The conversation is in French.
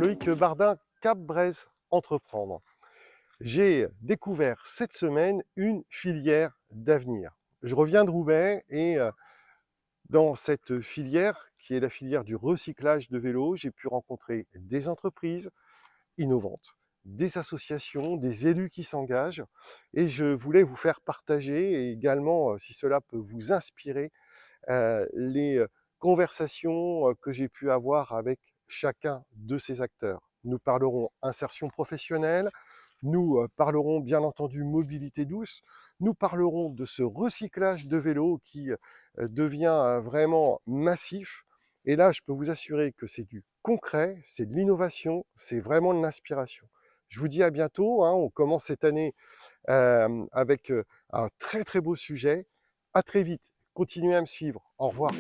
Loïc Bardin, Cap-Breizh Entreprendre. J'ai découvert cette semaine une filière d'avenir. Je reviens de Roubaix et dans cette filière, qui est la filière du recyclage de vélos, j'ai pu rencontrer des entreprises innovantes, des associations, des élus qui s'engagent et je voulais vous faire partager et également, si cela peut vous inspirer, les conversations que j'ai pu avoir avec chacun de ces acteurs. Nous parlerons insertion professionnelle, nous parlerons bien entendu mobilité douce, nous parlerons de ce recyclage de vélos qui devient vraiment massif. Et là, je peux vous assurer que c'est du concret, c'est de l'innovation, c'est vraiment de l'inspiration. Je vous dis à bientôt, hein, on commence cette année avec un très très beau sujet. À très vite, continuez à me suivre. Au revoir.